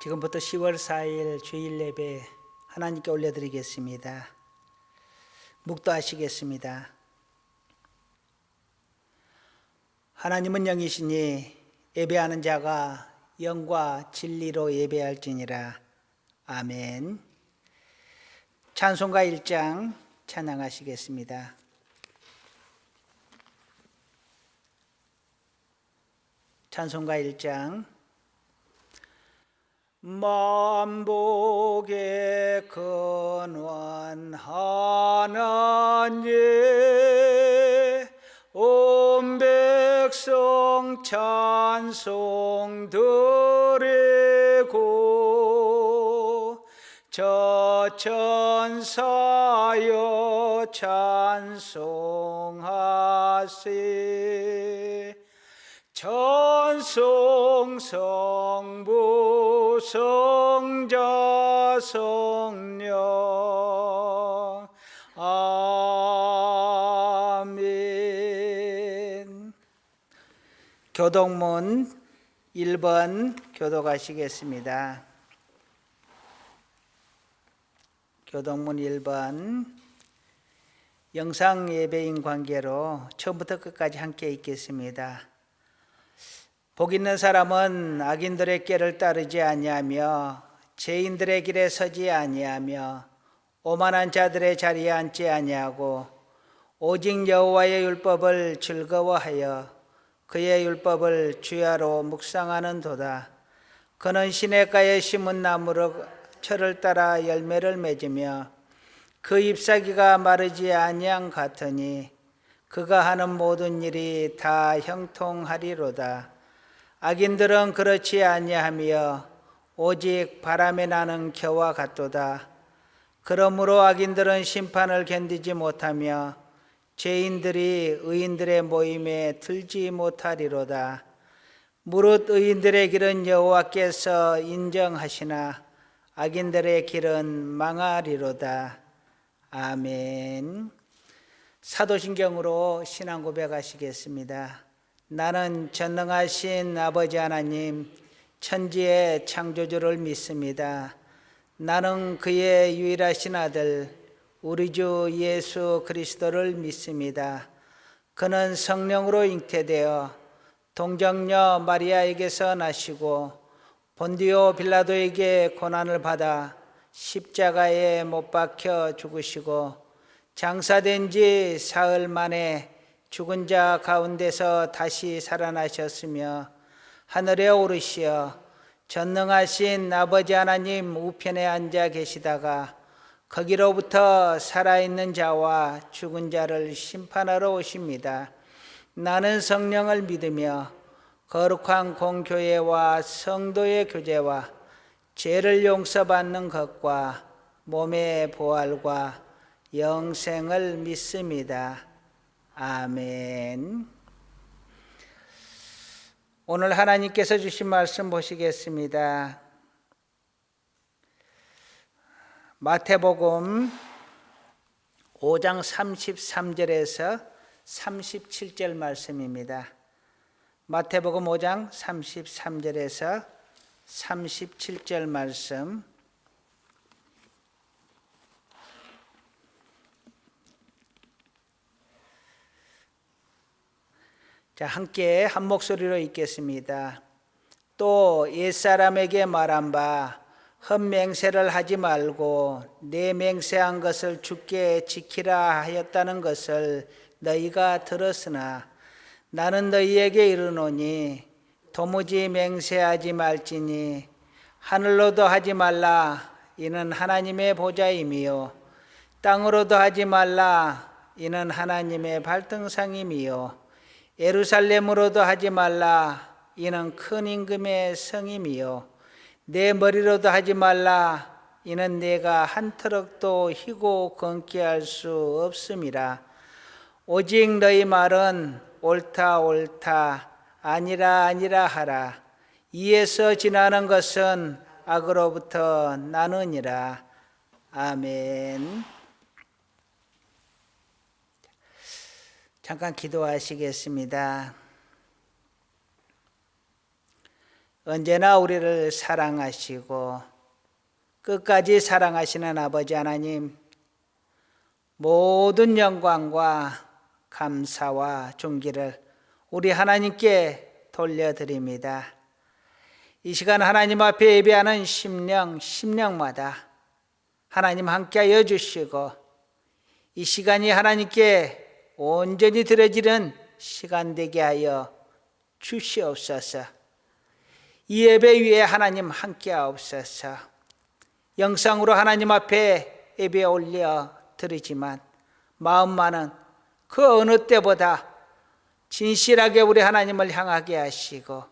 지금부터 10월 4일 주일 예배 하나님께 올려드리겠습니다. 묵도하시겠습니다. 하나님은 영이시니 예배하는 자가 영과 진리로 예배할지니라. 아멘. 찬송가 1장 찬양하시겠습니다. 찬송가 1장. 만복의 근원 하나님, 온 백성 찬송 드리고, 저 천사여 찬송하세. 찬송 성부 성자 성령 아멘. 교독문 1번 교독하시겠습니다. 교독문 1번. 영상 예배인 관계로 처음부터 끝까지 함께 읽겠습니다. 복 있는 사람은 악인들의 꾀를 따르지 아니하며 죄인들의 길에 서지 아니하며 오만한 자들의 자리에 앉지 아니하고 오직 여호와의 율법을 즐거워하여 그의 율법을 주야로 묵상하는도다. 그는 시냇가에 심은 나무로 철을 따라 열매를 맺으며 그 잎사귀가 마르지 아니한 같으니 그가 하는 모든 일이 다 형통하리로다. 악인들은 그렇지 아니하며 오직 바람에 나는 겨와 같도다. 그러므로 악인들은 심판을 견디지 못하며 죄인들이 의인들의 모임에 들지 못하리로다. 무릇 의인들의 길은 여호와께서 인정하시나 악인들의 길은 망하리로다. 아멘. 사도신경으로 신앙 고백하시겠습니다. 나는 전능하신 아버지 하나님, 천지의 창조주를 믿습니다. 나는 그의 유일하신 아들, 우리 주 예수 그리스도를 믿습니다. 그는 성령으로 잉태되어 동정녀 마리아에게서 나시고 본디오 빌라도에게 고난을 받아 십자가에 못 박혀 죽으시고 장사된 지 사흘 만에 죽은 자 가운데서 다시 살아나셨으며 하늘에 오르시어 전능하신 아버지 하나님 우편에 앉아 계시다가 거기로부터 살아있는 자와 죽은 자를 심판하러 오십니다. 나는 성령을 믿으며 거룩한 공교회와 성도의 교제와 죄를 용서받는 것과 몸의 부활과 영생을 믿습니다. 아멘. 오늘 하나님께서 주신 말씀 보시겠습니다. 마태복음 5장 33절에서 37절 말씀입니다. 마태복음 5장 33절에서 37절 말씀. 자, 함께 한 목소리로 읽겠습니다. 또 옛사람에게 말한 바 헛맹세를 하지 말고 내 맹세한 것을 주께 지키라 하였다는 것을 너희가 들었으나 나는 너희에게 이르노니 도무지 맹세하지 말지니 하늘로도 하지 말라 이는 하나님의 보좌임이요 땅으로도 하지 말라 이는 하나님의 발등상임이요 예루살렘으로도 하지 말라 이는 큰 임금의 성임이요 내 머리로도 하지 말라 이는 내가 한 트럭도 희고 건기 할 수 없음이라. 오직 너희 말은 옳다 옳다 아니라 아니라 하라. 이에서 지나는 것은 악으로부터 나느니라. 아멘. 잠깐 기도하시겠습니다. 언제나 우리를 사랑하시고 끝까지 사랑하시는 아버지 하나님, 모든 영광과 감사와 존귀를 우리 하나님께 돌려드립니다. 이 시간 하나님 앞에 예배하는 심령마다 하나님 함께하여 주시고, 이 시간이 하나님께 온전히 드려지는 시간 되게 하여 주시옵소서. 이 예배 위에 하나님 함께하옵소서. 영상으로 하나님 앞에 예배 올려 드리지만 마음만은 그 어느 때보다 진실하게 우리 하나님을 향하게 하시고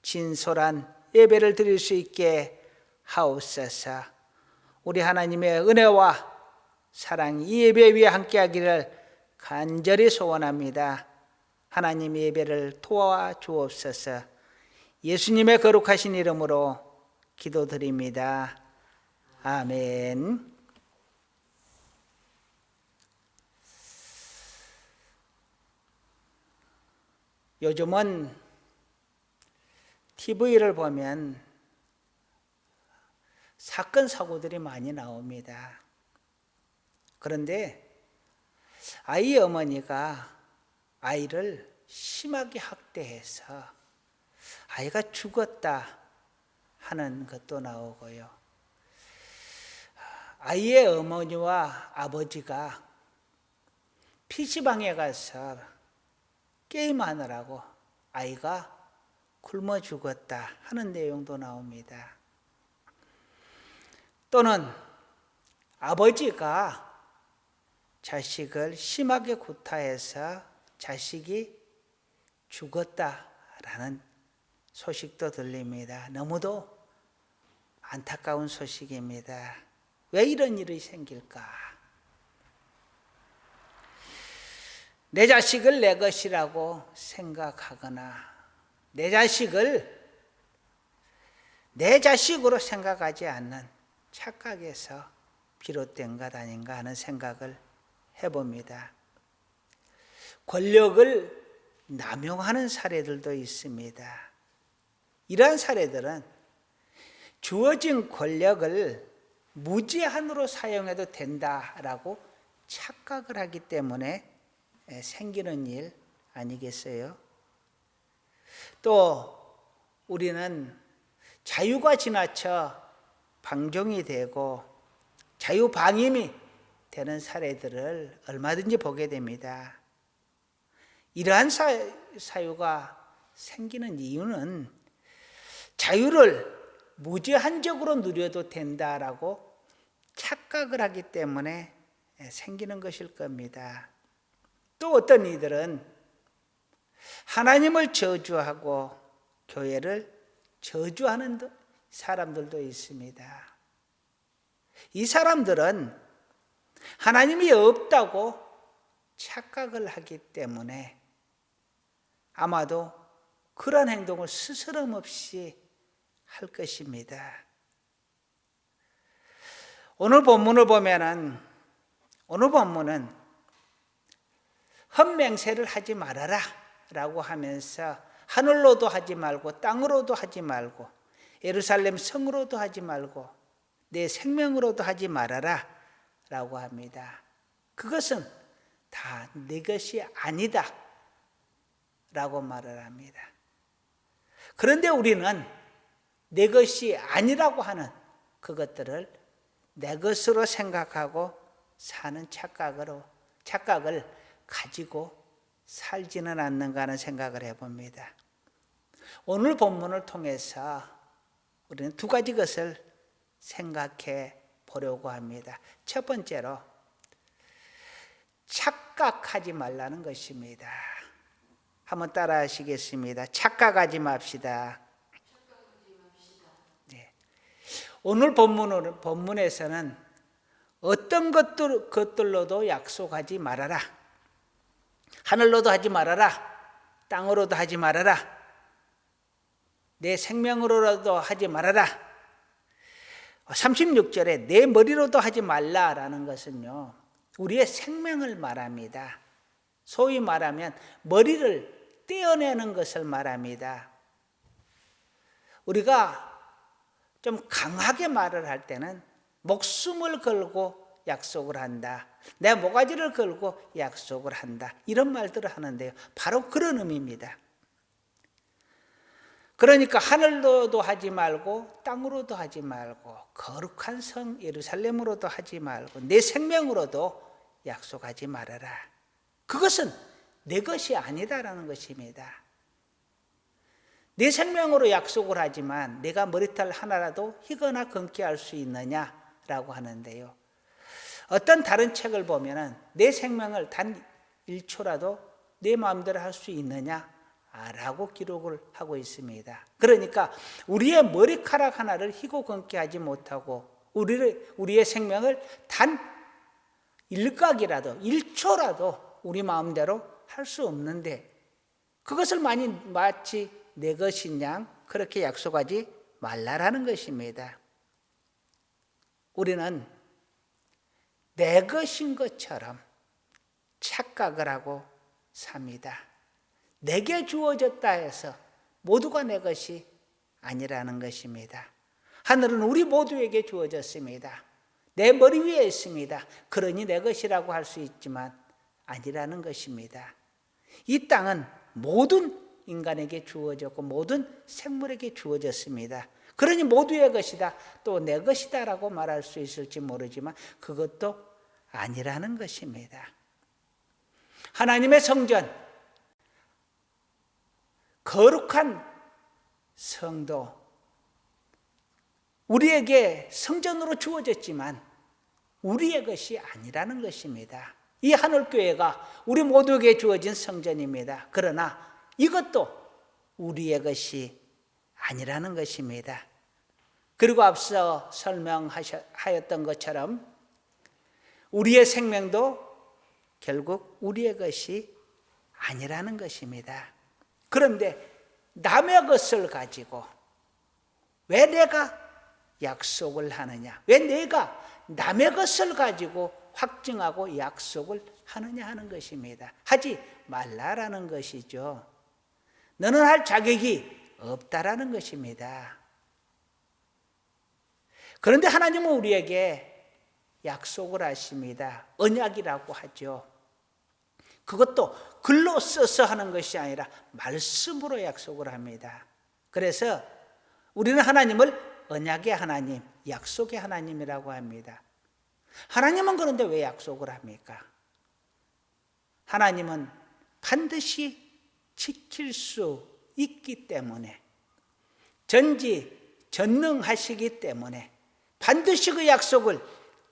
진솔한 예배를 드릴 수 있게 하옵소서. 우리 하나님의 은혜와 사랑이 이 예배 위에 함께하기를 간절히 소원합니다. 하나님의 예배를 도와주옵소서. 예수님의 거룩하신 이름으로 기도드립니다. 아멘. 요즘은 TV를 보면 사건 사고들이 많이 나옵니다. 그런데 아이 어머니가 아이를 심하게 학대해서 아이가 죽었다 하는 것도 나오고요. 아이의 어머니와 아버지가 PC방에 가서 게임하느라고 아이가 굶어 죽었다 하는 내용도 나옵니다. 또는 아버지가 자식을 심하게 구타해서 자식이 죽었다라는 소식도 들립니다. 너무도 안타까운 소식입니다. 왜 이런 일이 생길까? 내 자식을 내 것이라고 생각하거나 내 자식을 내 자식으로 생각하지 않는 착각에서 비롯된 것 아닌가 하는 생각을 해봅니다. 권력을 남용하는 사례들도 있습니다. 이러한 사례들은 주어진 권력을 무제한으로 사용해도 된다라고 착각을 하기 때문에 생기는 일 아니겠어요? 또 우리는 자유가 지나쳐 방종이 되고 자유방임이 되는 사례들을 얼마든지 보게 됩니다. 이러한 사유가 생기는 이유는 자유를 무제한적으로 누려도 된다라고 착각을 하기 때문에 생기는 것일 겁니다. 또 어떤 이들은 하나님을 저주하고 교회를 저주하는 사람들도 있습니다. 이 사람들은 하나님이 없다고 착각을 하기 때문에 아마도 그런 행동을 스스럼 없이 할 것입니다. 오늘 본문을 보면은 오늘 본문은 헛맹세를 하지 말아라 라고 하면서 하늘로도 하지 말고 땅으로도 하지 말고 예루살렘 성으로도 하지 말고 내 생명으로도 하지 말아라 라고 합니다. 그것은 다 내 것이 아니다 라고 말을 합니다. 그런데 우리는 내 것이 아니라고 하는 그것들을 내 것으로 생각하고 사는 착각을 가지고 살지는 않는가 하는 생각을 해봅니다. 오늘 본문을 통해서 우리는 두 가지 것을 생각해 보려고 합니다. 첫 번째로 착각하지 말라는 것입니다. 한번 따라 하시겠습니다. 착각하지 맙시다. 네. 오늘 본문에서는 어떤 것들로도 약속하지 말아라. 하늘로도 하지 말아라. 땅으로도 하지 말아라. 내 생명으로라도 하지 말아라. 36절에 내 머리로도 하지 말라라는 것은요, 우리의 생명을 말합니다. 소위 말하면 머리를 떼어내는 것을 말합니다. 우리가 좀 강하게 말을 할 때는 목숨을 걸고 약속을 한다. 내 모가지를 걸고 약속을 한다. 이런 말들을 하는데요. 바로 그런 의미입니다. 그러니까 하늘로도 하지 말고 땅으로도 하지 말고 거룩한 성 예루살렘으로도 하지 말고 내 생명으로도 약속하지 말아라. 그것은 내 것이 아니다라는 것입니다. 내 생명으로 약속을 하지만 내가 머리털 하나라도 희거나 검게 할 수 있느냐라고 하는데요. 어떤 다른 책을 보면은 내 생명을 단 1초라도 내 마음대로 할 수 있느냐라고 기록을 하고 있습니다. 그러니까 우리의 머리카락 하나를 희고 검게 하지 못하고 우리의 생명을 단 일각이라도 1초라도 우리 마음대로 할 수 없는데 그것을 마치 내 것인 양 그렇게 약속하지 말라라는 것입니다. 우리는 내 것인 것처럼 착각을 하고 삽니다. 내게 주어졌다 해서 모두가 내 것이 아니라는 것입니다. 하늘은 우리 모두에게 주어졌습니다. 내 머리 위에 있습니다. 그러니 내 것이라고 할 수 있지만 아니라는 것입니다. 이 땅은 모든 인간에게 주어졌고 모든 생물에게 주어졌습니다. 그러니 모두의 것이다, 또 내 것이다라고 말할 수 있을지 모르지만 그것도 아니라는 것입니다. 하나님의 성전, 거룩한 성도, 우리에게 성전으로 주어졌지만 우리의 것이 아니라는 것입니다. 이 하늘교회가 우리 모두에게 주어진 성전입니다. 그러나 이것도 우리의 것이 아니라는 것입니다. 그리고 앞서 설명하였던 것처럼 우리의 생명도 결국 우리의 것이 아니라는 것입니다. 그런데 남의 것을 가지고 왜 내가 약속을 하느냐? 왜 내가 남의 것을 가지고 확증하고 약속을 하느냐 하는 것입니다. 하지 말라라는 것이죠. 너는 할 자격이 없다라는 것입니다. 그런데 하나님은 우리에게 약속을 하십니다. 언약이라고 하죠. 그것도 글로 써서 하는 것이 아니라 말씀으로 약속을 합니다. 그래서 우리는 하나님을 언약의 하나님, 약속의 하나님이라고 합니다. 하나님은 그런데 왜 약속을 합니까? 하나님은 반드시 지킬 수 있기 때문에, 전능하시기 때문에, 반드시 그 약속을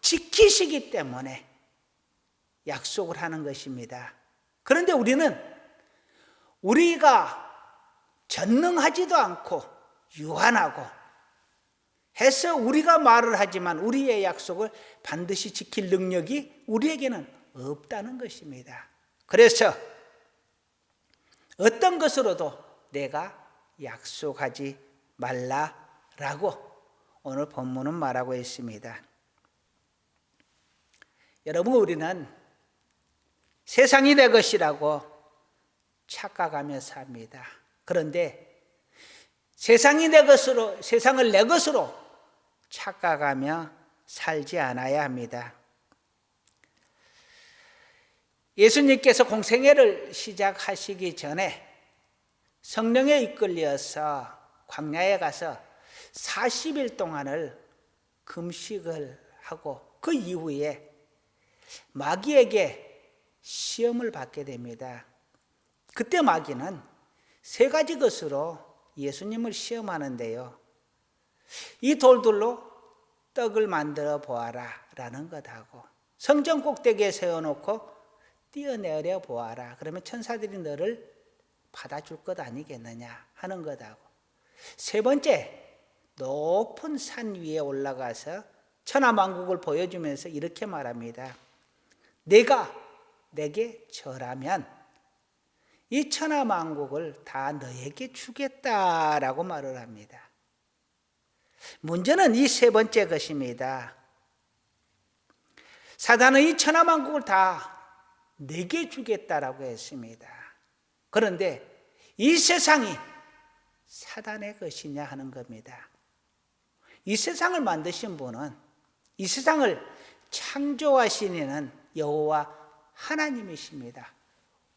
지키시기 때문에 약속을 하는 것입니다. 그런데 우리가 전능하지도 않고 유한하고 해서 우리가 말을 하지만 우리의 약속을 반드시 지킬 능력이 우리에게는 없다는 것입니다. 그래서 어떤 것으로도 내가 약속하지 말라라고 오늘 본문은 말하고 있습니다. 여러분, 우리는 세상이 내 것이라고 착각하며 삽니다. 그런데 세상을 내 것으로 착각하며 살지 않아야 합니다. 예수님께서 공생애를 시작하시기 전에 성령에 이끌려서 광야에 가서 40일 동안을 금식을 하고 그 이후에 마귀에게 시험을 받게 됩니다. 그때 마귀는 3가지 것으로 예수님을 시험하는데요. 이 돌들로 떡을 만들어 보아라 라는 것하고, 성전 꼭대기에 세워놓고 뛰어내려 보아라, 그러면 천사들이 너를 받아줄 것 아니겠느냐 하는 것하고, 3번째, 높은 산 위에 올라가서 천하만국을 보여주면서 이렇게 말합니다. 내가 내게 절하면 이 천하만국을 다 너에게 주겠다라고 말을 합니다. 문제는 이 3번째 것입니다. 사단은 이 천하만국을 다 내게 주겠다라고 했습니다. 그런데 이 세상이 사단의 것이냐 하는 겁니다. 이 세상을 만드신 분은, 이 세상을 창조하신 이는 여호와 하나님이십니다.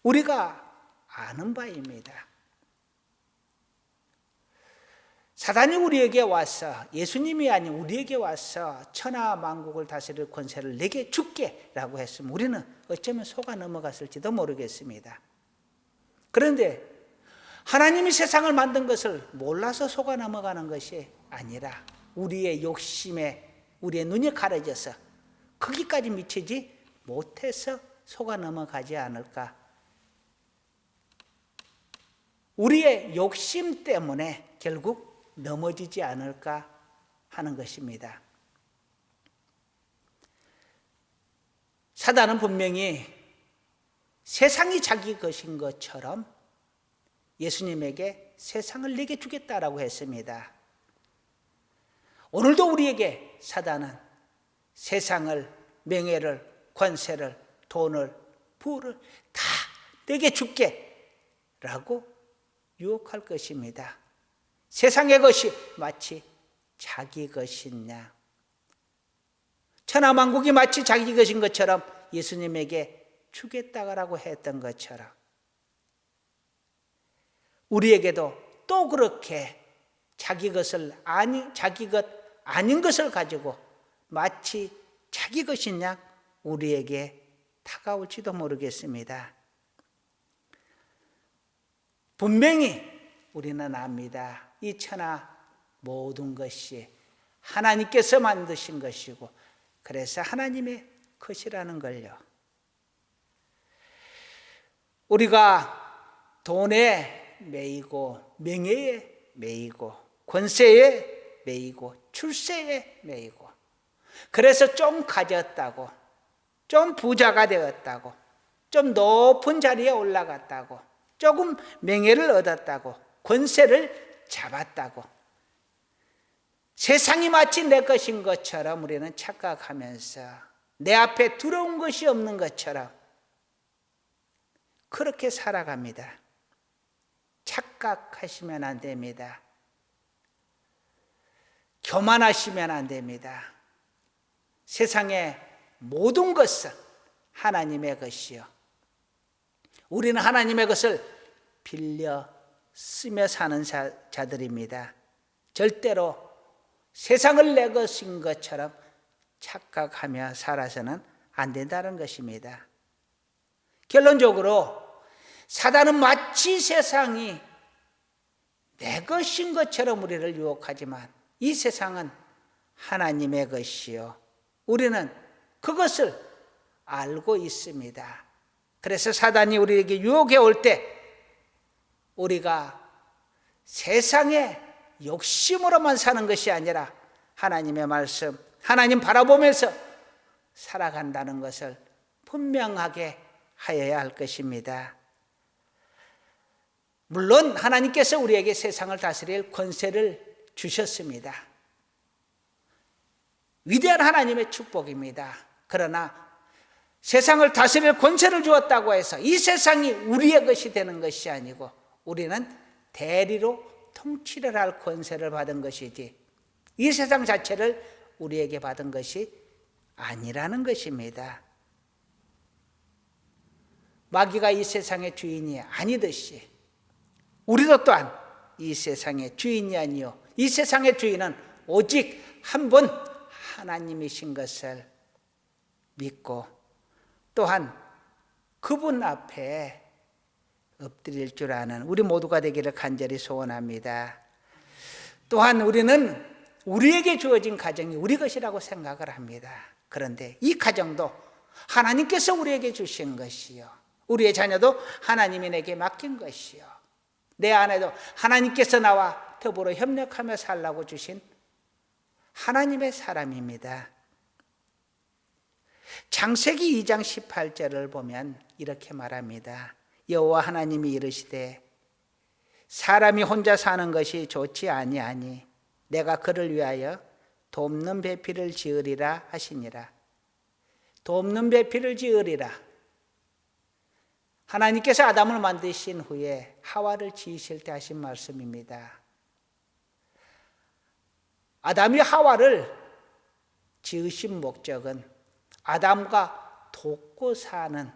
우리가 아는 바입니다. 사단이 우리에게 와서, 예수님이 아닌 우리에게 와서 천하 만국을 다스릴 권세를 내게 줄게 라고 했으면 우리는 어쩌면 속아 넘어갔을지도 모르겠습니다. 그런데 하나님이 세상을 만든 것을 몰라서 속아 넘어가는 것이 아니라 우리의 욕심에, 우리의 눈이 가려져서 거기까지 미치지 못해서 속아 넘어가지 않을까. 우리의 욕심 때문에 결국 넘어지지 않을까 하는 것입니다. 사단은 분명히 세상이 자기 것인 것처럼 예수님에게 세상을 내게 주겠다라고 했습니다. 오늘도 우리에게 사단은 세상을, 명예를, 권세를, 돈을, 부를 다 내게 줄게 라고 유혹할 것입니다. 세상의 것이 마치 자기 것이냐, 천하만국이 마치 자기 것인 것처럼 예수님에게 주겠다라고 했던 것처럼 우리에게도 또 그렇게 자기 것 아닌 것을 가지고 마치 자기 것이냐 우리에게 다가올지도 모르겠습니다. 분명히 우리는 압니다. 이 천하 모든 것이 하나님께서 만드신 것이고 그래서 하나님의 것이라는 걸요. 우리가 돈에 매이고 명예에 매이고 권세에 매이고 출세에 매이고 그래서 좀 가졌다고, 좀 부자가 되었다고, 좀 높은 자리에 올라갔다고, 조금 명예를 얻었다고, 권세를 잡았다고 세상이 마치 내 것인 것처럼 우리는 착각하면서 내 앞에 두려운 것이 없는 것처럼 그렇게 살아갑니다. 착각하시면 안 됩니다. 교만하시면 안 됩니다. 세상의 모든 것은 하나님의 것이요, 우리는 하나님의 것을 빌려 쓰며 사는 자들입니다. 절대로 세상을 내 것인 것처럼 착각하며 살아서는 안 된다는 것입니다. 결론적으로 사단은 마치 세상이 내 것인 것처럼 우리를 유혹하지만 이 세상은 하나님의 것이요, 우리는 그것을 알고 있습니다. 그래서 사단이 우리에게 유혹해 올 때 우리가 세상의 욕심으로만 사는 것이 아니라 하나님의 말씀, 하나님 바라보면서 살아간다는 것을 분명하게 하여야 할 것입니다. 물론 하나님께서 우리에게 세상을 다스릴 권세를 주셨습니다. 위대한 하나님의 축복입니다. 그러나 세상을 다스릴 권세를 주었다고 해서 이 세상이 우리의 것이 되는 것이 아니고 우리는 대리로 통치를 할 권세를 받은 것이지 이 세상 자체를 우리에게 받은 것이 아니라는 것입니다. 마귀가 이 세상의 주인이 아니듯이 우리도 또한 이 세상의 주인이 아니요, 이 세상의 주인은 오직 한 분 하나님이신 것을 믿고 또한 그분 앞에 엎드릴 줄 아는 우리 모두가 되기를 간절히 소원합니다. 또한 우리는 우리에게 주어진 가정이 우리 것이라고 생각을 합니다. 그런데 이 가정도 하나님께서 우리에게 주신 것이요, 우리의 자녀도 하나님이 내게 맡긴 것이요, 내 아내도 하나님께서 나와 더불어 협력하며 살라고 주신 하나님의 사람입니다. 창세기 2장 18절을 보면 이렇게 말합니다. 여호와 하나님이 이르시되 사람이 혼자 사는 것이 좋지 아니하니 내가 그를 위하여 돕는 배필을 지으리라 하시니라. 돕는 배필을 지으리라. 하나님께서 아담을 만드신 후에 하와를 지으실 때 하신 말씀입니다. 아담이 하와를 지으신 목적은 아담과 돕고 사는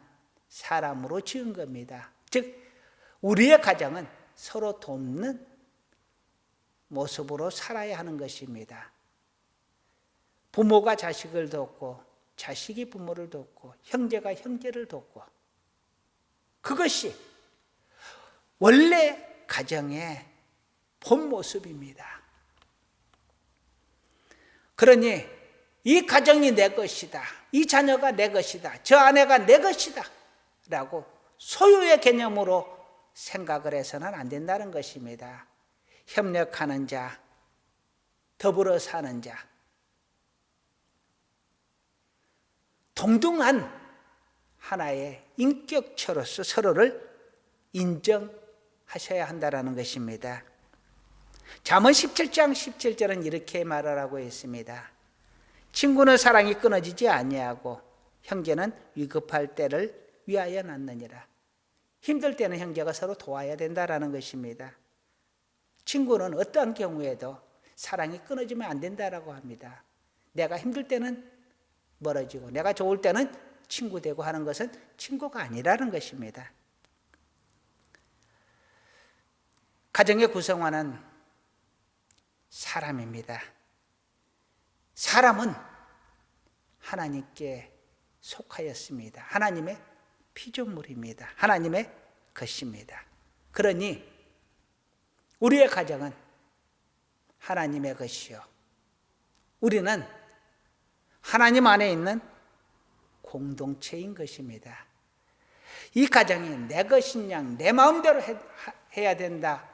사람으로 지은 겁니다. 즉 우리의 가정은 서로 돕는 모습으로 살아야 하는 것입니다. 부모가 자식을 돕고 자식이 부모를 돕고 형제가 형제를 돕고, 그것이 원래 가정의 본 모습입니다. 그러니 이 가정이 내 것이다, 이 자녀가 내 것이다, 저 아내가 내 것이다 라고 소유의 개념으로 생각을 해서는 안 된다는 것입니다. 협력하는 자, 더불어 사는 자, 동등한 하나의 인격체로서 서로를 인정하셔야 한다는 것입니다. 잠언 17장 17절은 이렇게 말하라고 했습니다. 친구는 사랑이 끊어지지 아니하고 형제는 위급할 때를 위하여 낳느니라. 힘들 때는 형제가 서로 도와야 된다는 것입니다. 친구는 어떠한 경우에도 사랑이 끊어지면 안 된다고 합니다. 내가 힘들 때는 멀어지고 내가 좋을 때는 친구 되고 하는 것은 친구가 아니라는 것입니다. 가정의 구성원은 사람입니다. 사람은 하나님께 속하였습니다. 하나님의 피조물입니다. 하나님의 것입니다. 그러니 우리의 가정은 하나님의 것이요, 우리는 하나님 안에 있는 공동체인 것입니다. 이 가정이 내 것인 양 내 마음대로 해야 된다,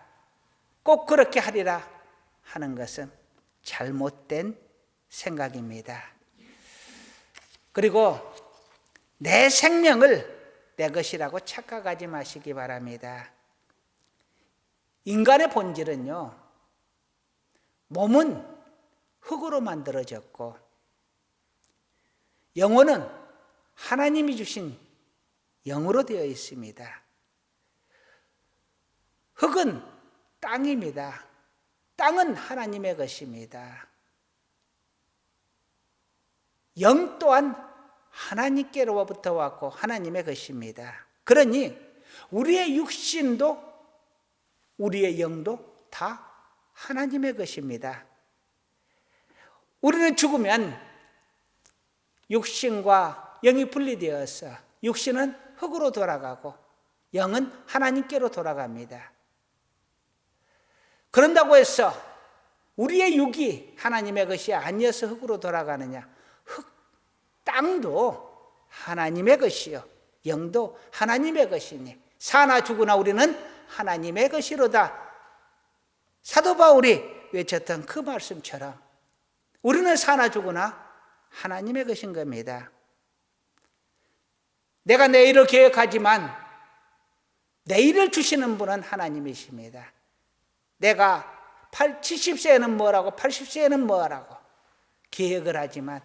꼭 그렇게 하리라 하는 것은 잘못된 생각입니다. 그리고 내 생명을 내 것이라고 착각하지 마시기 바랍니다. 인간의 본질은요, 몸은 흙으로 만들어졌고 영혼은 하나님이 주신 영으로 되어 있습니다. 흙은 땅입니다. 땅은 하나님의 것입니다. 영 또한 하나님께로부터 왔고 하나님의 것입니다. 그러니 우리의 육신도 우리의 영도 다 하나님의 것입니다. 우리는 죽으면 육신과 영이 분리되어서 육신은 흙으로 돌아가고 영은 하나님께로 돌아갑니다. 그런다고 해서 우리의 육이 하나님의 것이 아니어서 흙으로 돌아가느냐? 땅도 하나님의 것이요 영도 하나님의 것이니 사나 죽으나 우리는 하나님의 것이로다. 사도 바울이 외쳤던 그 말씀처럼 우리는 사나 죽으나 하나님의 것인 겁니다. 내가 내일을 계획하지만 내일을 주시는 분은 하나님이십니다. 내가 70세에는 뭐라고 80세에는 뭐라고 계획을 하지만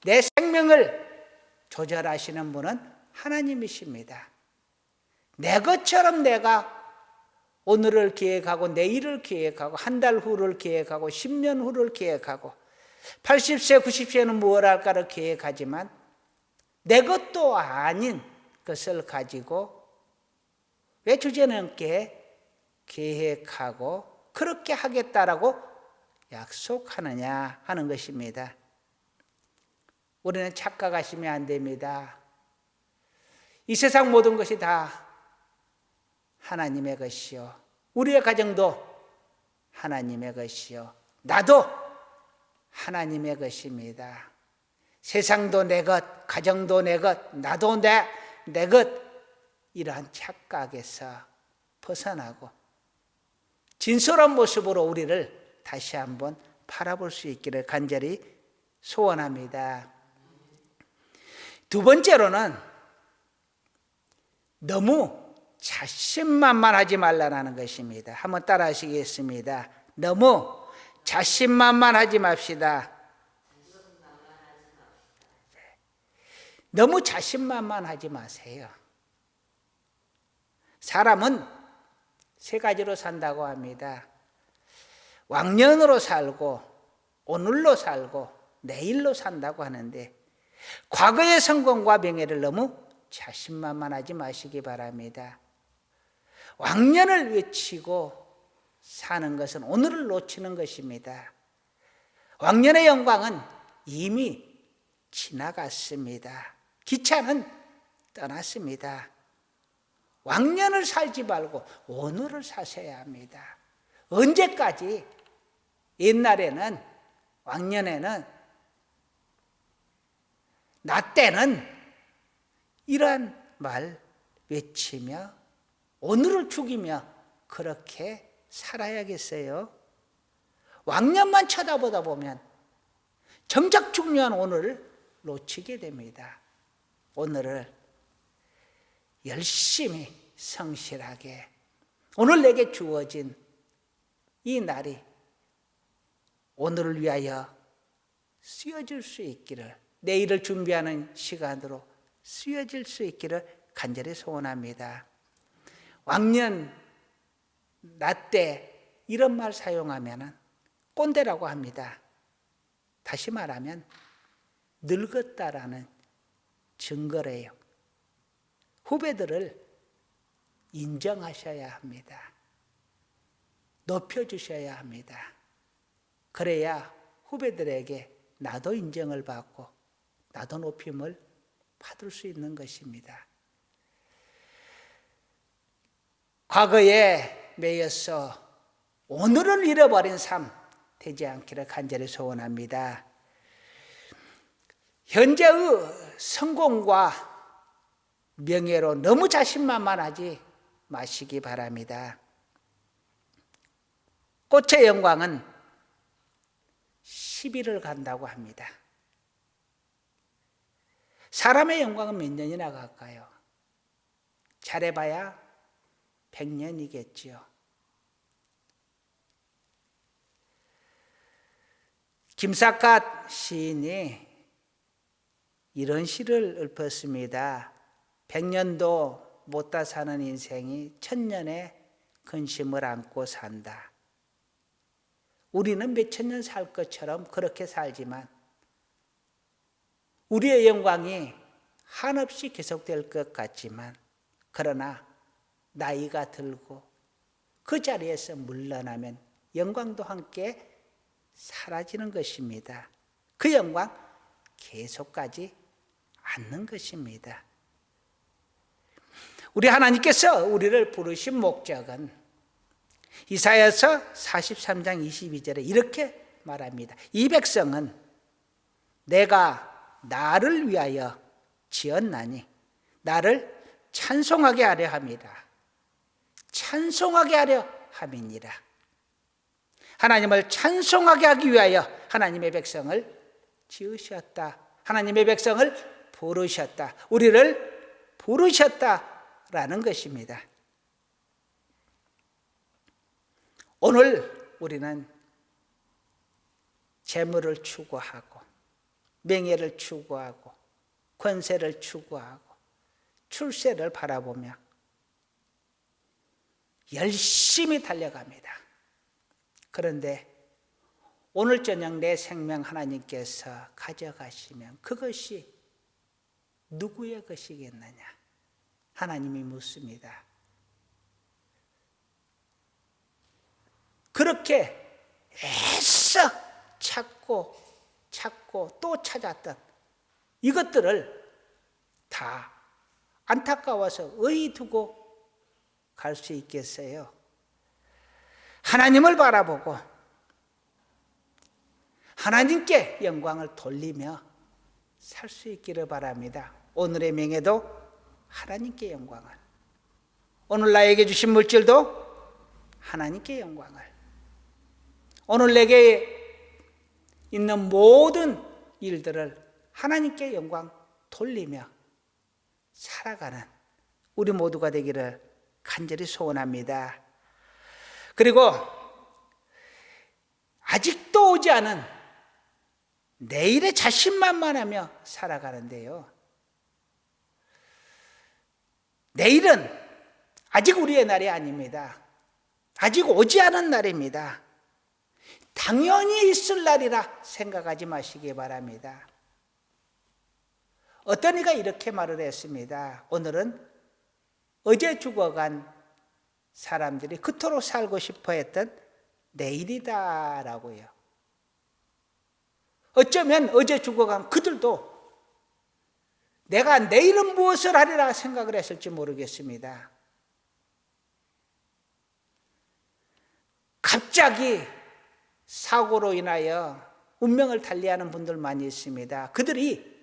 내 생명을 조절하시는 분은 하나님이십니다. 내 것처럼 내가 오늘을 계획하고 내일을 계획하고 한 달 후를 계획하고 10년 후를 계획하고 80세 90세는 무엇 할까를 계획하지만 내 것도 아닌 것을 가지고 왜 주제넘게 계획하고 그렇게 하겠다라고 약속하느냐 하는 것입니다. 우리는 착각하시면 안 됩니다. 이 세상 모든 것이 다 하나님의 것이요 우리의 가정도 하나님의 것이요 나도 하나님의 것입니다. 세상도 내 것, 가정도 내 것, 나도 내 것, 이러한 착각에서 벗어나고 진솔한 모습으로 우리를 다시 한번 바라볼 수 있기를 간절히 소원합니다. 두 번째로는 너무 자신만만하지 말라는 것입니다. 한번 따라 하시겠습니다. 너무 자신만만하지 맙시다. 너무 자신만만하지 마세요. 사람은 세 가지로 산다고 합니다. 왕년으로 살고 오늘로 살고 내일로 산다고 하는데 과거의 성공과 명예를 너무 자신만만하지 마시기 바랍니다. 왕년을 외치고 사는 것은 오늘을 놓치는 것입니다. 왕년의 영광은 이미 지나갔습니다. 기차는 떠났습니다. 왕년을 살지 말고 오늘을 사셔야 합니다. 언제까지? 옛날에는, 왕년에는, 나 때는 이러한 말 외치며 오늘을 죽이며 그렇게 살아야겠어요. 왕년만 쳐다보다 보면 정작 중요한 오늘을 놓치게 됩니다. 오늘을 열심히 성실하게 오늘 내게 주어진 이 날이 오늘을 위하여 쓰여질 수 있기를, 내일을 준비하는 시간으로 쓰여질 수 있기를 간절히 소원합니다. 왕년 나 때 이런 말 사용하면 꼰대라고 합니다. 다시 말하면 늙었다라는 증거래요. 후배들을 인정하셔야 합니다. 높여주셔야 합니다. 그래야 후배들에게 나도 인정을 받고 나도 높임을 받을 수 있는 것입니다. 과거에 매여서 오늘을 잃어버린 삶 되지 않기를 간절히 소원합니다. 현재의 성공과 명예로 너무 자신만만하지 마시기 바랍니다. 꽃의 영광은 10일을 간다고 합니다. 사람의 영광은 몇 년이나 갈까요? 잘해봐야 100년이겠지요. 김삿갓 시인이 이런 시를 읊었습니다. 100년도 못다 사는 인생이 1000년의 근심을 안고 산다. 우리는 몇천 년 살 것처럼 그렇게 살지만 우리의 영광이 한없이 계속될 것 같지만, 그러나 나이가 들고 그 자리에서 물러나면 영광도 함께 사라지는 것입니다. 그 영광 계속 가지 않는 것입니다. 우리 하나님께서 우리를 부르신 목적은 이사야서 43장 22절에 이렇게 말합니다. 이 백성은 내가 나를 위하여 지었나니 나를 찬송하게 하려 함이라. 찬송하게 하려 함이니라. 하나님을 찬송하게 하기 위하여 하나님의 백성을 지으셨다. 하나님의 백성을 부르셨다. 우리를 부르셨다라는 것입니다. 오늘 우리는 재물을 추구하고 명예를 추구하고 권세를 추구하고 출세를 바라보며 열심히 달려갑니다. 그런데 오늘 저녁 내 생명 하나님께서 가져가시면 그것이 누구의 것이겠느냐? 하나님이 묻습니다. 그렇게 애써 찾고 또 찾았던 이것들을 다 안타까워서 의의 두고 갈 수 있겠어요? 하나님을 바라보고 하나님께 영광을 돌리며 살 수 있기를 바랍니다. 오늘의 명예도 하나님께 영광을, 오늘 나에게 주신 물질도 하나님께 영광을, 오늘 내게 있는 모든 일들을 하나님께 영광 돌리며 살아가는 우리 모두가 되기를 간절히 소원합니다. 그리고 아직도 오지 않은 내일의 자신만만하며 살아가는데요. 내일은 아직 우리의 날이 아닙니다. 아직 오지 않은 날입니다. 당연히 있을 날이라 생각하지 마시기 바랍니다. 어떤 이가 이렇게 말을 했습니다. 오늘은 어제 죽어간 사람들이 그토록 살고 싶어 했던 내일이다라고요. 어쩌면 어제 죽어간 그들도 내가 내일은 무엇을 하리라 생각을 했을지 모르겠습니다. 갑자기 사고로 인하여 운명을 달리하는 분들 많이 있습니다. 그들이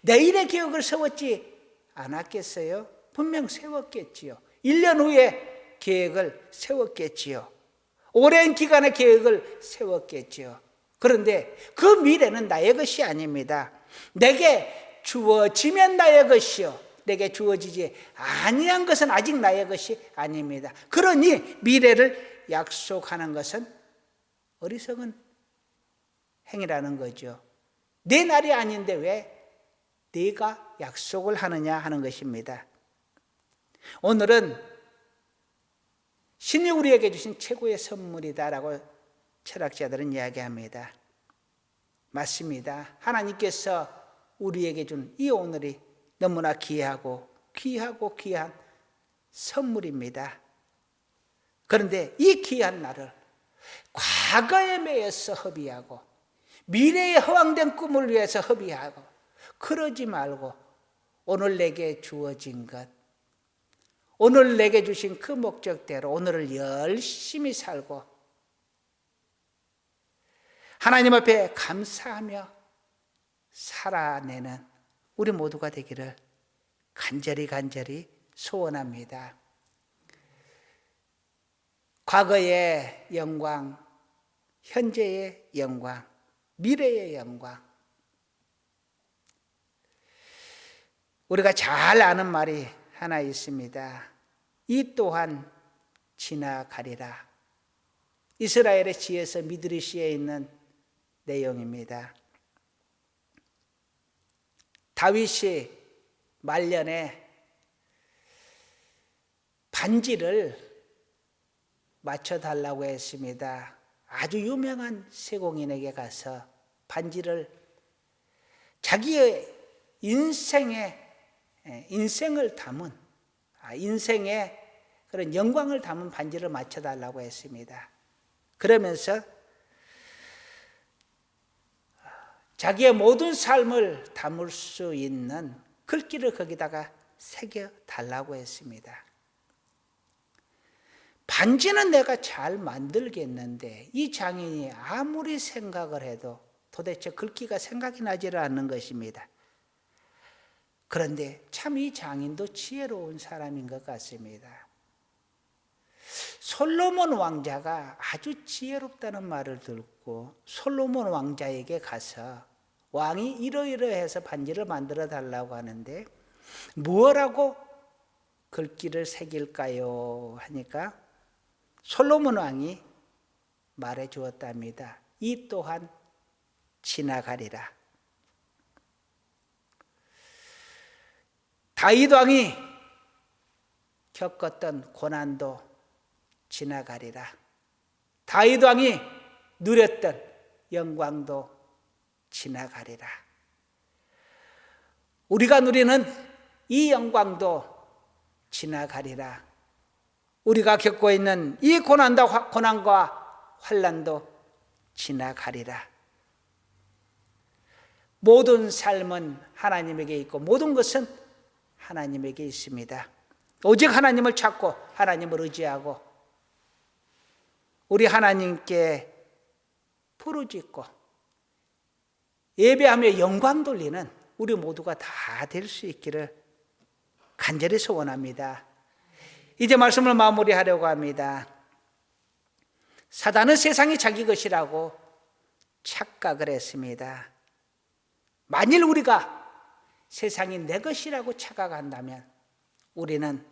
내일의 계획을 세웠지 않았겠어요? 분명 세웠겠지요. 1년 후에 계획을 세웠겠지요. 오랜 기간의 계획을 세웠겠지요. 그런데 그 미래는 나의 것이 아닙니다. 내게 주어지면 나의 것이요, 내게 주어지지 아니한 것은 아직 나의 것이 아닙니다. 그러니 미래를 약속하는 것은 어리석은 행위라는 거죠. 내 날이 아닌데 왜 네가 약속을 하느냐 하는 것입니다. 오늘은 신이 우리에게 주신 최고의 선물이다라고 철학자들은 이야기합니다. 맞습니다. 하나님께서 우리에게 준 이 오늘이 너무나 귀한 선물입니다. 그런데 이 귀한 날을 과거에 매여서 허비하고 미래의 허황된 꿈을 위해서 허비하고 그러지 말고 오늘 내게 주어진 것, 오늘 내게 주신 그 목적대로 오늘을 열심히 살고 하나님 앞에 감사하며 살아내는 우리 모두가 되기를 간절히 소원합니다. 과거의 영광, 현재의 영광, 미래의 영광. 우리가 잘 아는 말이 하나 있습니다. 이 또한 지나가리라. 이스라엘의 지에서 미드리시에 있는 내용입니다. 다윗이 말년에 반지를 맞춰달라고 했습니다. 아주 유명한 세공인에게 가서 반지를 자기의 인생을 담은 인생의 그런 영광을 담은 반지를 맞춰달라고 했습니다. 그러면서 자기의 모든 삶을 담을 수 있는 글귀를 거기다가 새겨달라고 했습니다. 반지는 내가 잘 만들겠는데 이 장인이 아무리 생각을 해도 도대체 글귀가 생각이 나지를 않는 것입니다. 그런데 참 이 장인도 지혜로운 사람인 것 같습니다. 솔로몬 왕자가 아주 지혜롭다는 말을 듣고 솔로몬 왕자에게 가서 왕이 이러이러해서 반지를 만들어 달라고 하는데 무엇라고 글귀를 새길까요? 하니까 솔로몬 왕이 말해 주었답니다. 이 또한 지나가리라. 다윗 왕이 겪었던 고난도 지나가리라. 다윗 왕이 누렸던 영광도 지나가리라. 우리가 누리는 이 영광도 지나가리라. 우리가 겪고 있는 이 고난과 환난도 지나가리라. 모든 삶은 하나님에게 있고 모든 것은 하나님에게 있습니다. 오직 하나님을 찾고 하나님을 의지하고 우리 하나님께 부르짖고 예배하며 영광 돌리는 우리 모두가 다 될 수 있기를 간절히 소원합니다. 이제 말씀을 마무리하려고 합니다. 사단은 세상이 자기 것이라고 착각을 했습니다. 만일 우리가 세상이 내 것이라고 착각한다면 우리는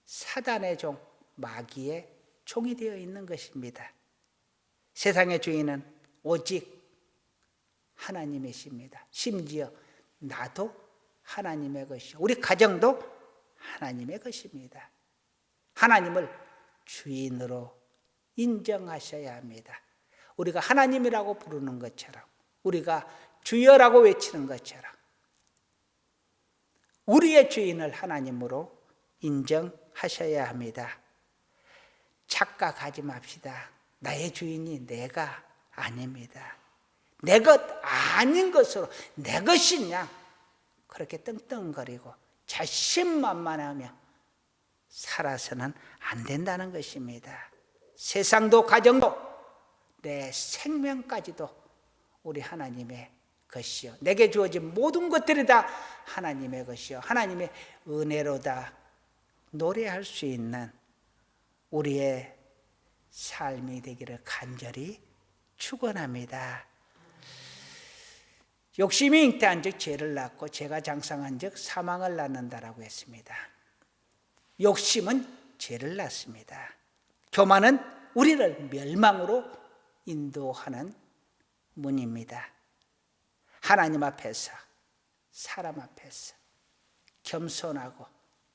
사단의 종, 마귀의 종이 되어 있는 것입니다. 세상의 주인은 오직 하나님이십니다. 심지어 나도 하나님의 것이요, 우리 가정도 하나님의 것입니다. 하나님을 주인으로 인정하셔야 합니다. 우리가 하나님이라고 부르는 것처럼, 우리가 주여라고 외치는 것처럼 우리의 주인을 하나님으로 인정하셔야 합니다. 착각하지 맙시다. 나의 주인이 내가 아닙니다. 내 것 아닌 것으로 내 것이냐 그렇게 떵떵거리고 자신만만하며 살아서는 안 된다는 것입니다. 세상도 가정도 내 생명까지도 우리 하나님의 것이요, 내게 주어진 모든 것들이 다 하나님의 것이요, 하나님의 은혜로다 노래할 수 있는 우리의 삶이 되기를 간절히 축원합니다. 욕심이 잉태한 즉 죄를 낳고 죄가 장성한 즉 사망을 낳는다라고 했습니다. 욕심은 죄를 낳습니다. 교만은 우리를 멸망으로 인도하는 문입니다. 하나님 앞에서, 사람 앞에서 겸손하고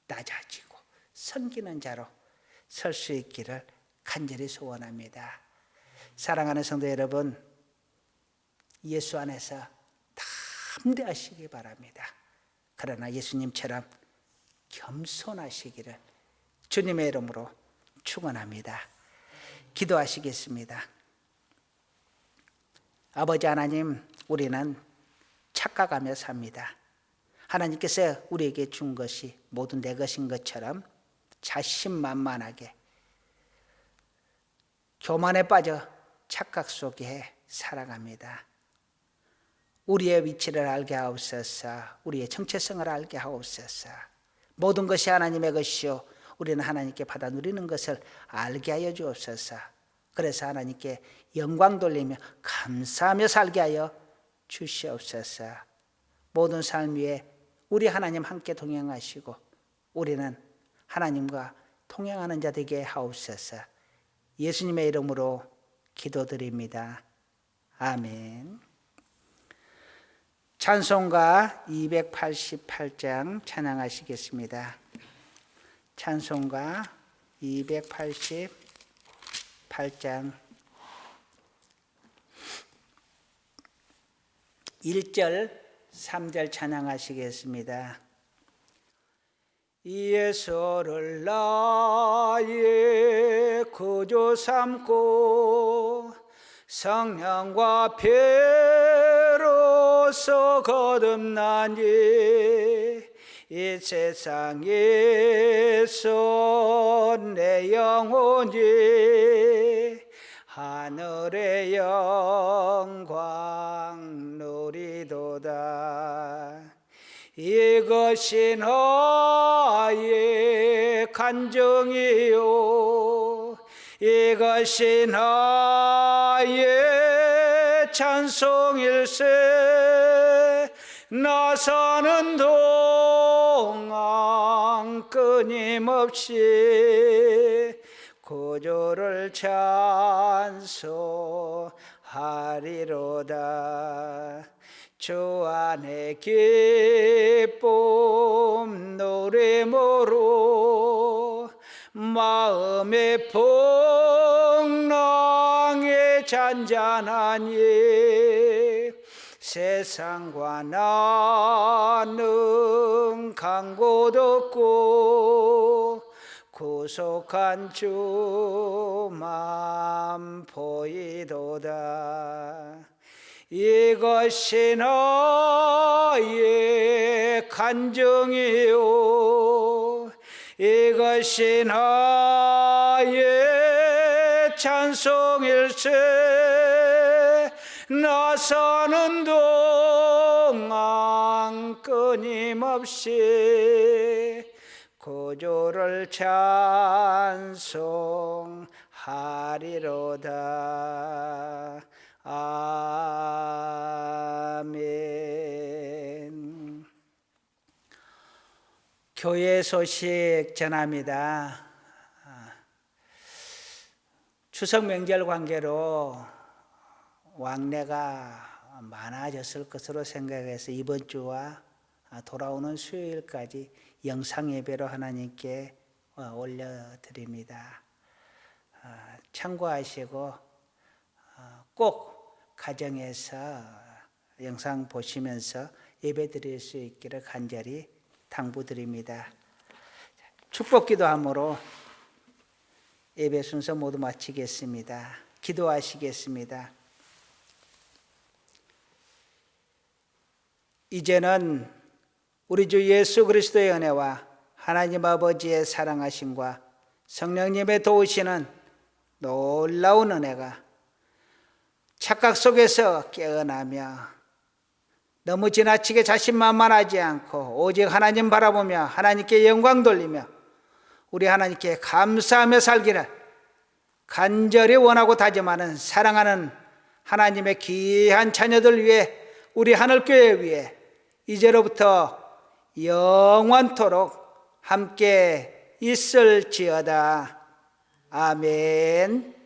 낮아지고 섬기는 자로 설 수 있기를 간절히 소원합니다. 사랑하는 성도 여러분, 예수 안에서 담대하시기 바랍니다. 그러나 예수님처럼 겸손하시기를 주님의 이름으로 축원합니다. 기도하시겠습니다. 아버지 하나님, 우리는 착각하며 삽니다. 하나님께서 우리에게 준 것이 모두 내 것인 것처럼 자신만만하게 교만에 빠져 착각 속에 살아갑니다. 우리의 위치를 알게 하옵소서. 우리의 정체성을 알게 하옵소서. 모든 것이 하나님의 것이요 우리는 하나님께 받아 누리는 것을 알게 하여 주옵소서. 그래서 하나님께 영광 돌리며 감사하며 살게 하여 주시옵소서. 모든 삶 위에 우리 하나님 함께 동행하시고 우리는 하나님과 동행하는 자 되게 하옵소서. 예수님의 이름으로 기도드립니다. 아멘. 찬송가 288장 찬양하시겠습니다. 찬송가 288장 1절 3절 찬양하시겠습니다. 예수를 나의 구주 삼고 성령과 피로써 거듭나니 이 세상에서 내 영혼이 하늘의 영광 누리도다. 이것이 나의 간증이요 이것이 나의 찬송일세. 나 사는 동안 끊임없이 구주를 찬송하리로다. 주 안에 기쁨 노래모로 마음의 풍랑에 잔잔하니 세상과 나는 간 곳 없고 구속한 주만 보이도다. 이것이 나의 간증이요 이것이 나의 찬송일세. 나 사는 동안 끊임없이 구주를 찬송하리로다. 아멘. 교회 소식 전합니다. 추석 명절 관계로 왕래가 많아졌을 것으로 생각해서 이번 주와 돌아오는 수요일까지 영상 예배로 하나님께 올려드립니다. 참고하시고 꼭 가정에서 영상 보시면서 예배 드릴 수 있기를 간절히 당부드립니다. 축복기도 함으로 예배 순서 모두 마치겠습니다. 기도하시겠습니다. 이제는 우리 주 예수 그리스도의 은혜와 하나님 아버지의 사랑하심과 성령님의 도우시는 놀라운 은혜가 착각 속에서 깨어나며 너무 지나치게 자신만만하지 않고 오직 하나님 바라보며 하나님께 영광 돌리며 우리 하나님께 감사하며 살기를 간절히 원하고 다짐하는 사랑하는 하나님의 귀한 자녀들 위해 우리 하늘교회 위해 이제로부터 영원토록 함께 있을지어다. 아멘.